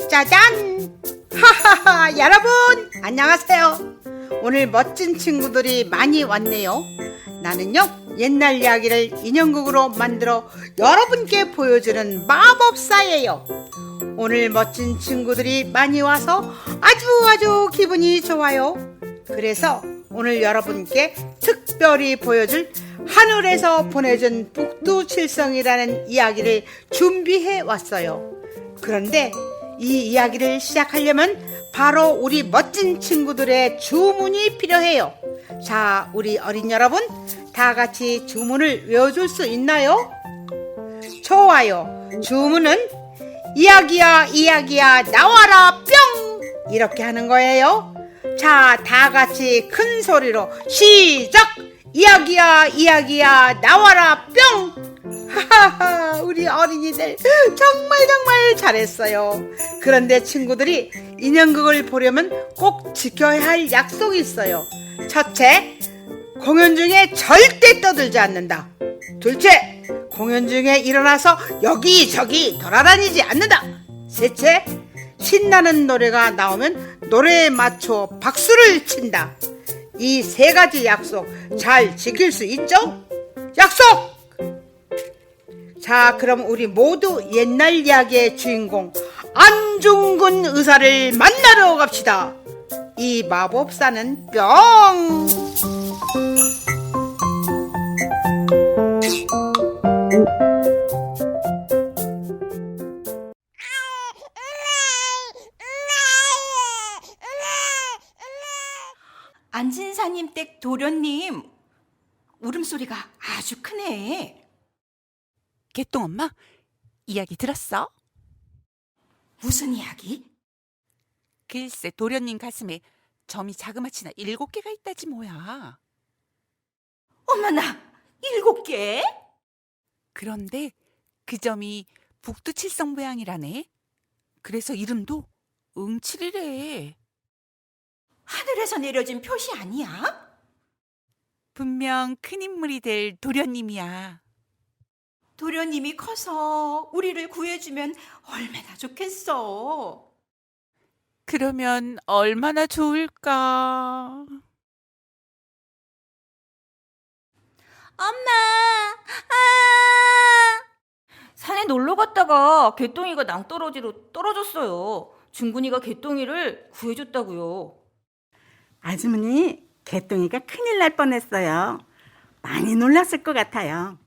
짜잔! 하하하! 여러분 안녕하세요. 오늘 멋진 친구들이 많이 왔네요. 나는요 옛날 이야기를 인형극으로 만들어 여러분께 보여주는 마법사예요. 오늘 멋진 친구들이 많이 와서 아주 기분이 좋아요. 그래서 오늘 여러분께 특별히 보여줄 하늘에서 보내준 북두칠성이라는 이야기를 준비해 왔어요. 그런데 이 이야기를 시작하려면 바로 우리 멋진 친구들의 주문이 필요해요. 자, 우리 어린 여러분 다 같이 주문을 외워줄 수 있나요? 좋아요. 주문은 이야기야 나와라 뿅! 이렇게 하는 거예요. 자, 다 같이 큰 소리로 시작! 이야기야 나와라 뿅! 하하하, 우리 어린이들 정말 잘했어요. 그런데 친구들이 인형극을 보려면 꼭 지켜야 할 약속이 있어요. 첫째, 공연 중에 절대 떠들지 않는다. 둘째, 공연 중에 일어나서 여기저기 돌아다니지 않는다. 셋째, 신나는 노래가 나오면 노래에 맞춰 박수를 친다. 이 세 가지 약속 잘 지킬 수 있죠? 약속! 자, 그럼 우리 모두 옛날 이야기의 주인공 안중근 의사를 만나러 갑시다. 이 마법사는 뿅! 안진사님 댁 도련님, 울음소리가 아주 크네. 개똥엄마, 이야기 들었어? 무슨 이야기? 글쎄, 도련님 가슴에 점이 자그마치나 7개가 있다지 뭐야. 어머나, 7개? 그런데 그 점이 북두칠성 모양이라네. 그래서 이름도 응칠이래. 하늘에서 내려진 표시 아니야? 분명 큰 인물이 될 도련님이야. 도련님이 커서 우리를 구해주면 얼마나 좋겠어. 그러면 얼마나 좋을까. 엄마! 산에 놀러 갔다가 개똥이가 낭떠러지로 떨어졌어요. 중근이가 개똥이를 구해줬다고요. 아주머니, 개똥이가 큰일 날 뻔했어요. 많이 놀랐을 것 같아요.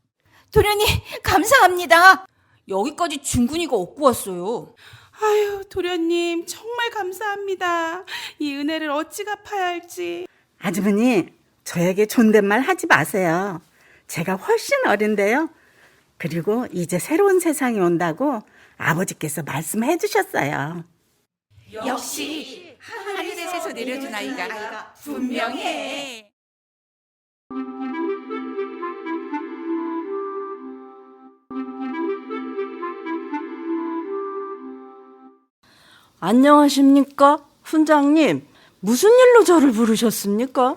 도련님, 감사합니다. 여기까지 중근이가 얻고 왔어요. 아유, 도련님 정말 감사합니다. 이 은혜를 어찌 갚아야 할지. 아주머니, 저에게 존댓말 하지 마세요. 제가 훨씬 어린데요. 그리고 이제 새로운 세상이 온다고 아버지께서 말씀해 주셨어요. 역시 하늘에서 내려준 아이가 분명해. 안녕하십니까? 훈장님, 무슨 일로 저를 부르셨습니까?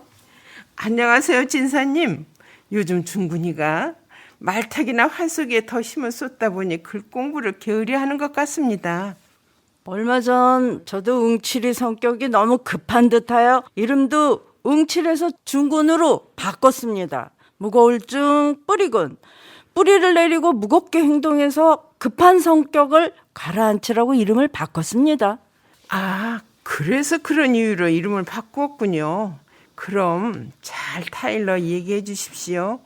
안녕하세요, 진사님. 요즘 중근이가 말타기나 활쏘기에 더 힘을 쏟다 보니 글 공부를 게으리하는 것 같습니다. 얼마 전 저도 응칠이 성격이 너무 급한 듯하여 이름도 응칠에서 중군으로 바꿨습니다. 무거울 중 뿌리군. 뿌리를 내리고 무겁게 행동해서 급한 성격을 가라앉히라고 이름을 바꿨습니다. 아, 그래서 그런 이유로 이름을 바꾸었군요. 그럼 잘 타일러 얘기해 주십시오.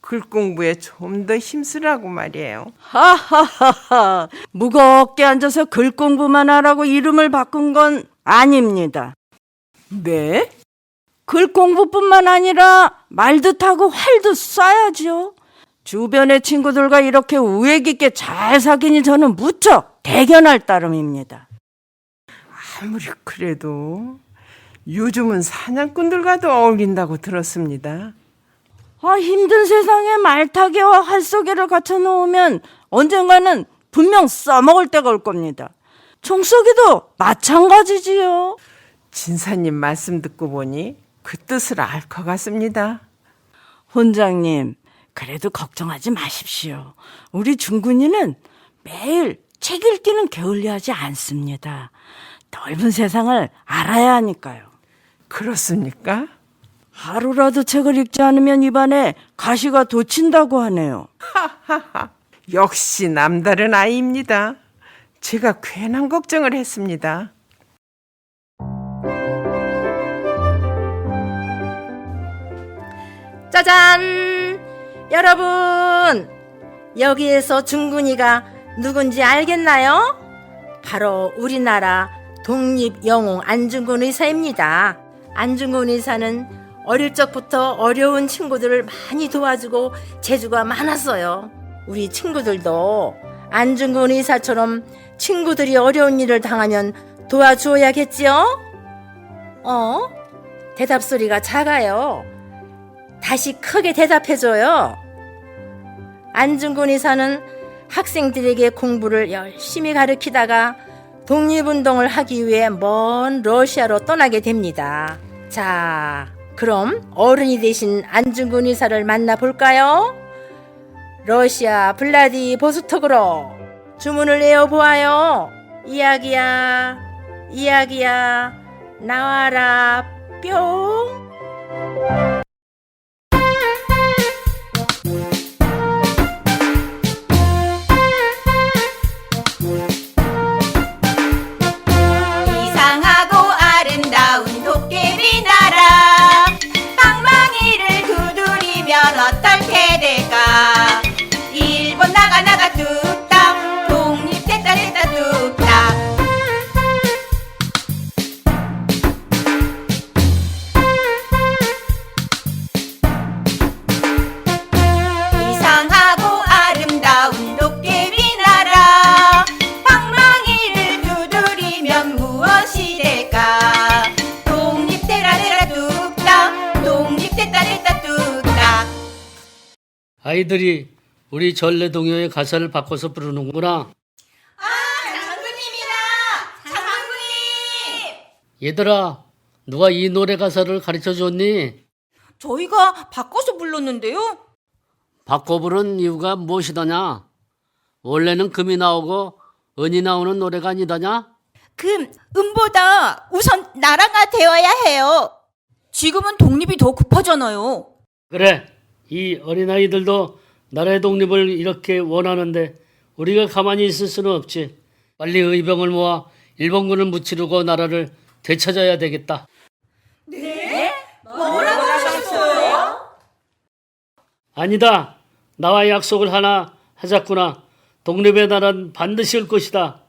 글 공부에 좀 더 힘쓰라고 말이에요. 하하하하, 무겁게 앉아서 글 공부만 하라고 이름을 바꾼 건 아닙니다. 네? 글 공부뿐만 아니라 말도 타고 활도 쏴야죠. 주변의 친구들과 이렇게 우애 깊게 잘 사귀니 저는 무척 대견할 따름입니다. 아무리 그래도 요즘은 사냥꾼들과도 어울린다고 들었습니다. 힘든 세상에 말타기와 활쏘기를 갖춰놓으면 언젠가는 분명 써먹을 때가 올 겁니다. 총쏘기도 마찬가지지요. 진사님 말씀 듣고 보니 그 뜻을 알 것 같습니다. 훈장님, 그래도 걱정하지 마십시오. 우리 중군이는 매일 책 읽기는 게을리하지 않습니다. 넓은 세상을 알아야 하니까요. 그렇습니까? 하루라도 책을 읽지 않으면 입안에 가시가 돋친다고 하네요. 역시 남다른 아이입니다. 제가 괜한 걱정을 했습니다. 짜잔! 여러분, 여기에서 중군이가 누군지 알겠나요? 바로 우리나라 독립영웅 안중근 의사입니다. 안중근 의사는 어릴 적부터 어려운 친구들을 많이 도와주고 재주가 많았어요. 우리 친구들도 안중근 의사처럼 친구들이 어려운 일을 당하면 도와주어야겠지요? 대답 소리가 작아요. 다시 크게 대답해줘요. 안중근 의사는 학생들에게 공부를 열심히 가르치다가 독립운동을 하기 위해 먼 러시아로 떠나게 됩니다. 자, 그럼 어른이 되신 안중근 의사를 만나볼까요? 러시아 블라디보스톡으로 주문을 내어보아요. 이야기야, 이야기야, 나와라, 뿅. 이상하고 아름다운 도깨비 나라 방망이를 두드리면 어떻게 될까 일본 나가 뚝딱 독립됐다 뚝딱 이상하고 아름다운 도깨비 나라 방망이를 두드리면 무엇이 될까 독립되라 뚝딱 독립됐다 뚝딱 아이들이 우리 전래동요의 가사를 바꿔서 부르는구나. 장군님! 얘들아, 누가 이 노래 가사를 가르쳐 줬니? 저희가 바꿔서 불렀는데요. 바꿔 부른 이유가 무엇이더냐? 원래는 금이 나오고 은이 나오는 노래가 아니더냐? 음보다 우선 나라가 되어야 해요. 지금은 독립이 더 급하잖아요. 그래, 이 어린아이들도 나라의 독립을 이렇게 원하는데 우리가 가만히 있을 수는 없지. 빨리 의병을 모아 일본군을 무찌르고 나라를 되찾아야 되겠다. 뭐라고 하셨어요? 아니다. 나와 약속을 하나 하자꾸나. 독립의 나라는 반드시 올 것이다.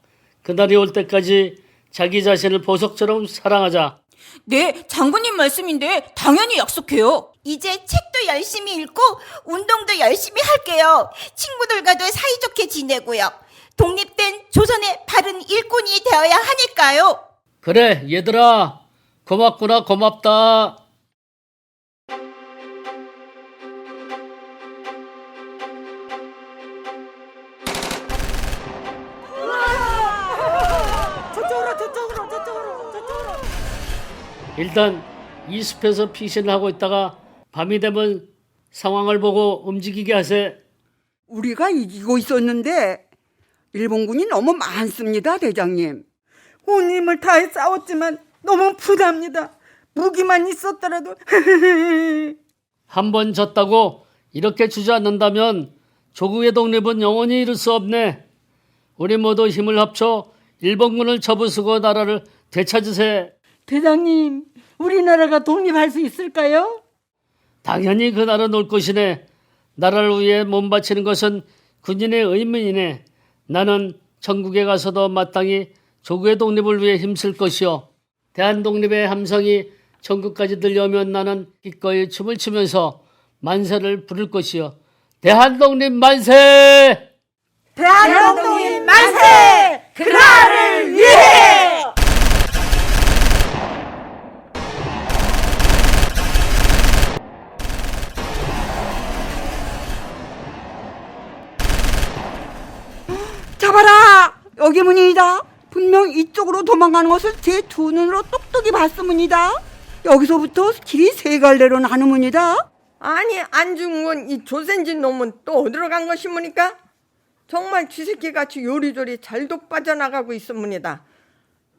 그날이 올 때까지 자기 자신을 보석처럼 사랑하자. 네, 장군님 말씀인데 당연히 약속해요. 이제 책도 열심히 읽고 운동도 열심히 할게요. 친구들과도 사이좋게 지내고요. 독립된 조선의 바른 일꾼이 되어야 하니까요. 그래, 얘들아. 고맙구나, 고맙다. 일단 이 숲에서 피신을 하고 있다가 밤이 되면 상황을 보고 움직이게 하세. 우리가 이기고 있었는데 일본군이 너무 많습니다, 대장님. 온 힘을 다해 싸웠지만 너무 부담니다. 무기만 있었더라도. 한 번 졌다고 이렇게 주저앉는다면 조국의 독립은 영원히 이룰 수 없네. 우리 모두 힘을 합쳐 일본군을 접으시고 나라를 되찾으세. 대장님, 우리나라가 독립할 수 있을까요? 당연히 그 날은 올 것이네. 나라를 위해 몸 바치는 것은 군인의 의무이네. 나는 전국에 가서도 마땅히 조국의 독립을 위해 힘쓸 것이요. 대한독립의 함성이 전국까지 들려오면 나는 기꺼이 춤을 추면서 만세를 부를 것이요. 대한독립 만세! 대한독립 만세! 그날을 위해! 잡아라! 여기 문이다. 분명 이쪽으로 도망가는 것을 제 두 눈으로 똑똑히 봤습니다. 여기서부터 길이 세 갈래로 나누문이다. 아니 안중근 이 조센진 놈은 또 어디로 간 것이무니까? 정말 쥐새끼같이 요리조리 잘도 빠져나가고 있습니다.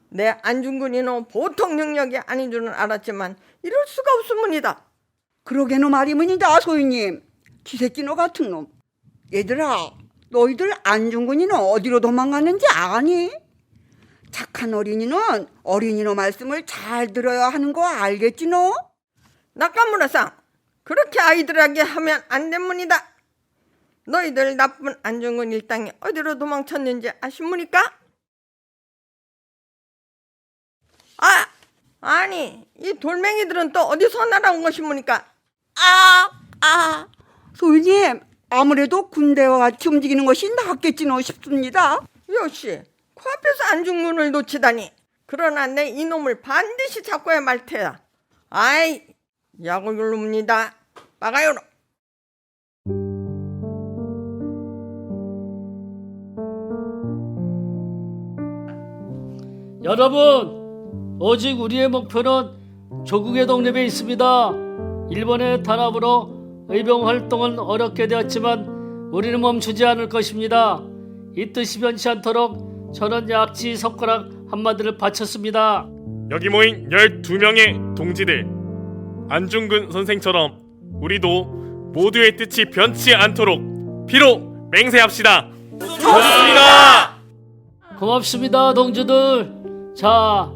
내 안중근이는 보통 능력이 아닌 줄은 알았지만 이럴 수가 없습니다. 그러게는 말이문이다 소유님. 쥐새끼 너 같은 놈. 얘들아, 너희들 안중근이는 어디로 도망갔는지 아니? 착한 어린이는 어린이 너 말씀을 잘 들어야 하는 거 알겠지 너? 낙가무라상 그렇게 아이들에게 하면 안 됩니다. 너희들 나쁜 안중근 일당이 어디로 도망쳤는지 아십니까? 아니 이 돌멩이들은 또 어디서 날아온 것입니까? 소유님, 아무래도 군대와 같이 움직이는 것이 낫겠지 너 싶습니다. 역시 코앞에서 안중근을 놓치다니. 그러나 내 이놈을 반드시 잡고야 말 테야. 아이 야구율입니다. 막아요. 여러분, 오직 우리의 목표는 조국의 독립에 있습니다. 일본의 탄압으로 의병 활동은 어렵게 되었지만 우리는 멈추지 않을 것입니다. 이 뜻이 변치 않도록 저는 약지 손가락 한마디를 바쳤습니다. 여기 모인 12명의 동지들, 안중근 선생처럼 우리도 모두의 뜻이 변치 않도록 피로 맹세합시다. 좋습니다. 고맙습니다, 동지들. 자,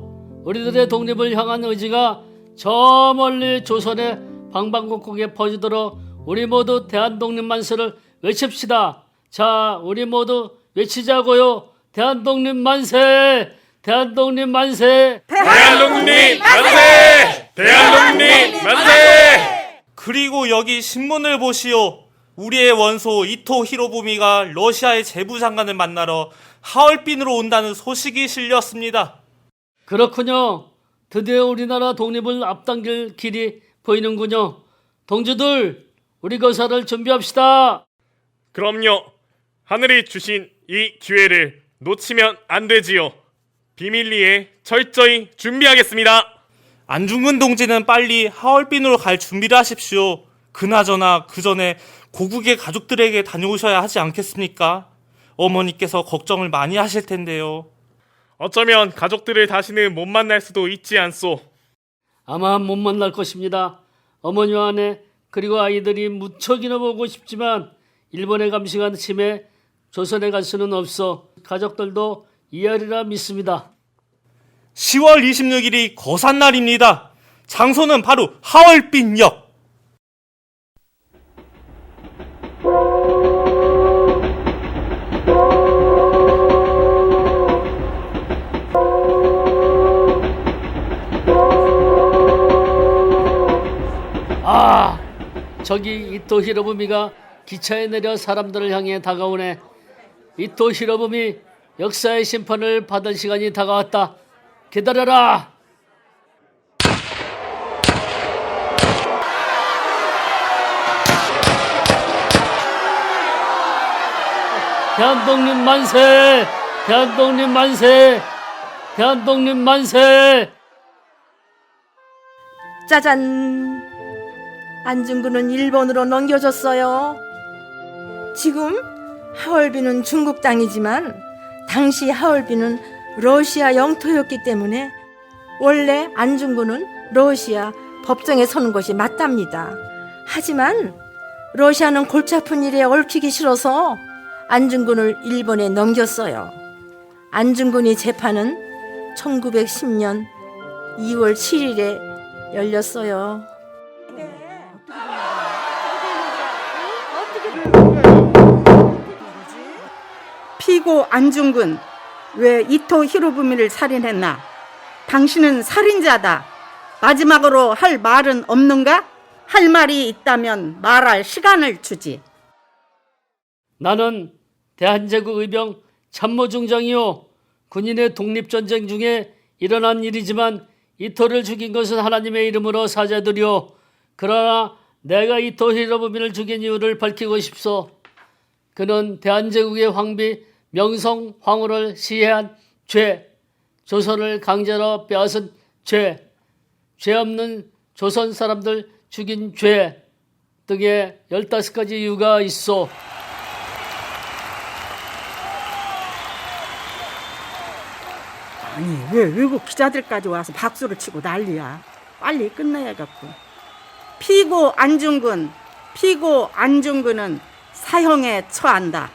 우리들의 독립을 향한 의지가 저 멀리 조선의 방방곡곡에 퍼지도록 우리 모두 대한독립만세를 외칩시다. 자, 우리 모두 외치자고요. 대한독립 만세! 대한독립 만세! 대한독립 만세! 대한독립 만세! 그리고 여기 신문을 보시오. 우리의 원소 이토 히로부미가 러시아의 재무장관을 만나러 하얼빈으로 온다는 소식이 실렸습니다. 그렇군요. 드디어 우리나라 독립을 앞당길 길이 보이는군요. 동지들, 우리 거사를 준비합시다. 그럼요. 하늘이 주신 이 기회를 놓치면 안 되지요. 비밀리에 철저히 준비하겠습니다. 안중근 동지는 빨리 하얼빈으로 갈 준비를 하십시오. 그나저나 그 전에 고국의 가족들에게 다녀오셔야 하지 않겠습니까? 어머니께서 걱정을 많이 하실 텐데요. 어쩌면 가족들을 다시는 못 만날 수도 있지 않소. 아마 못 만날 것입니다. 어머니와 아내 그리고 아이들이 무척이나 보고 싶지만 일본의 감시관 침해 조선에 갈 수는 없어 가족들도 이해하리라 믿습니다. 10월 26일이 거산날입니다. 장소는 바로 하얼빈역. 저기 이토 히로부미가 기차에 내려 사람들을 향해 다가오네. 이토 히로부미, 역사의 심판을 받을 시간이 다가왔다. 기다려라. 대한독립 만세! 대한독립 만세! 대한독립 만세! 짜잔! 안중근은 일본으로 넘겨졌어요. 지금 하얼빈은 중국 땅이지만 당시 하얼빈은 러시아 영토였기 때문에 원래 안중근은 러시아 법정에 서는 것이 맞답니다. 하지만 러시아는 골치 아픈 일에 얽히기 싫어서 안중근을 일본에 넘겼어요. 안중근의 재판은 1910년 2월 7일에 열렸어요. 피고 안중근, 왜 이토 히로부미를 살인했나? 당신은 살인자다. 마지막으로 할 말은 없는가? 할 말이 있다면 말할 시간을 주지. 나는 대한제국 의병 참모중장이요. 군인의 독립전쟁 중에 일어난 일이지만 이토를 죽인 것은 하나님의 이름으로 사죄드리오. 그러나 내가 이토 히로부미를 죽인 이유를 밝히고 싶소. 그는 대한제국의 황비 명성 황후를 시해한 죄, 조선을 강제로 빼앗은 죄, 죄 없는 조선 사람들 죽인 죄, 등에 15가지 이유가 있어. 아니, 왜 외국 기자들까지 와서 박수를 치고 난리야. 빨리 끝내야겠고. 피고 안중근은 사형에 처한다.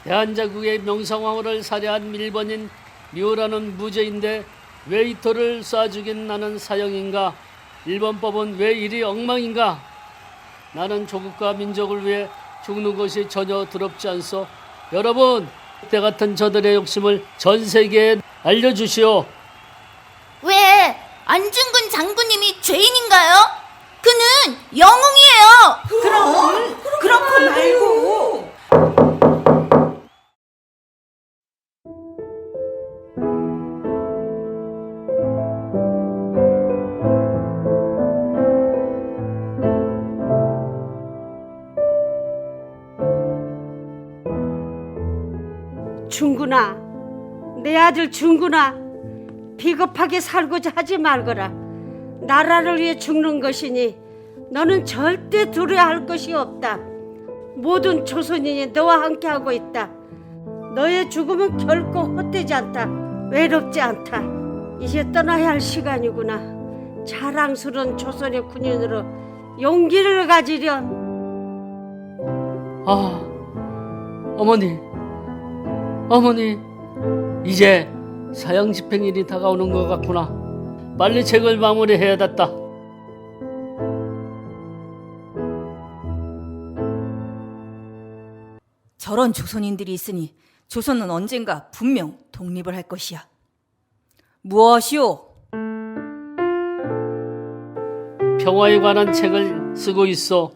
대한제국의 명성황후를 살해한 일본인 류라는 무죄인데 왜 이토를 쏴 죽인 나는 사형인가? 일본법은 왜 이리 엉망인가? 나는 조국과 민족을 위해 죽는 것이 전혀 두렵지 않소. 여러분, 그때 같은 저들의 욕심을 전 세계에 알려주시오. 왜 안중근 장군님이 죄인인가요? 그는 영웅이에요. 그럼 그렇고 말고. 중근아, 내 아들 중근아, 비겁하게 살고자 하지 말거라. 나라를 위해 죽는 것이니 너는 절대 두려워할 것이 없다. 모든 조선인이 너와 함께하고 있다. 너의 죽음은 결코 헛되지 않다. 외롭지 않다. 이제 떠나야 할 시간이구나. 자랑스러운 조선의 군인으로 용기를 가지렴. 아, 어머니, 이제 사형 집행일이 다가오는 것 같구나. 빨리 책을 마무리해야겠다. 저런 조선인들이 있으니 조선은 언젠가 분명 독립을 할 것이야. 무엇이오? 평화에 관한 책을 쓰고 있어.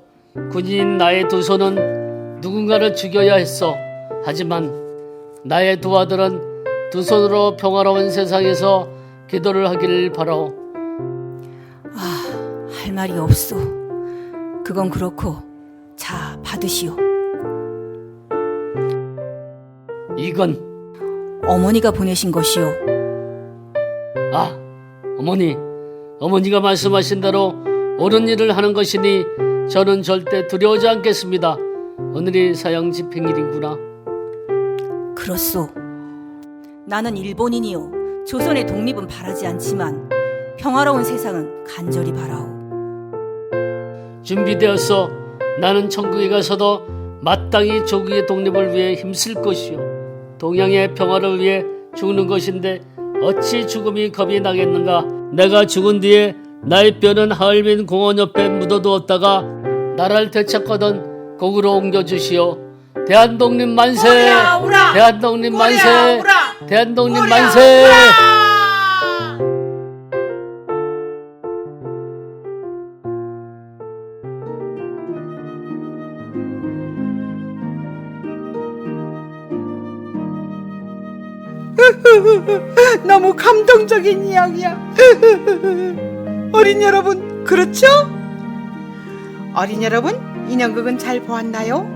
군인인 나의 두 손은 누군가를 죽여야 했어. 하지만 나의 두 아들은 두 손으로 평화로운 세상에서 기도를 하기를 바라오. 할 말이 없소. 그건 그렇고, 자, 받으시오. 이건 어머니가 보내신 것이오. 아, 어머니가 말씀하신 대로 옳은 일을 하는 것이니 저는 절대 두려워하지 않겠습니다. 오늘이 사형 집행일이구나. 그렇소. 나는 일본인이요. 조선의 독립은 바라지 않지만 평화로운 세상은 간절히 바라오. 준비되었어. 나는 천국에 가서도 마땅히 조국의 독립을 위해 힘쓸 것이요. 동양의 평화를 위해 죽는 것인데 어찌 죽음이 겁이 나겠는가. 내가 죽은 뒤에 나의 뼈는 하얼빈 공원 옆에 묻어두었다가 나라를 되찾거든 고구로 옮겨주시오. 대한독립 만세! 대한독립 만세! 대한독립 만세! 너무 감동적인 이야기야. 어린 여러분, 그렇죠? 어린 여러분, 인형극은 잘 보았나요?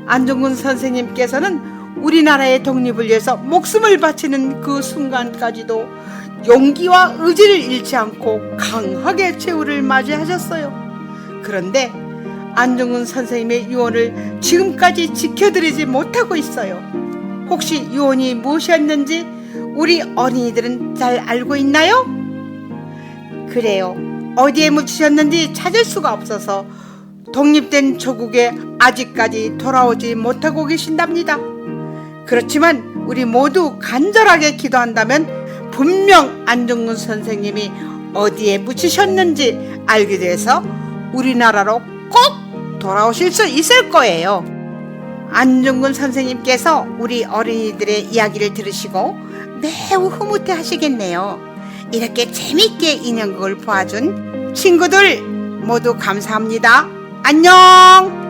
안중근 선생님께서는 우리나라의 독립을 위해서 목숨을 바치는 그 순간까지도 용기와 의지를 잃지 않고 강하게 최후를 맞이하셨어요. 그런데 안중근 선생님의 유언을 지금까지 지켜드리지 못하고 있어요. 혹시 유언이 무엇이었는지 우리 어린이들은 잘 알고 있나요? 그래요. 어디에 묻히셨는지 찾을 수가 없어서 독립된 조국에 아직까지 돌아오지 못하고 계신답니다. 그렇지만 우리 모두 간절하게 기도한다면 분명 안중근 선생님이 어디에 묻히셨는지 알게 돼서 우리나라로 꼭 돌아오실 수 있을 거예요. 안중근 선생님께서 우리 어린이들의 이야기를 들으시고 매우 흐뭇해 하시겠네요. 이렇게 재밌게 인형극을 보아준 친구들 모두 감사합니다. 안녕!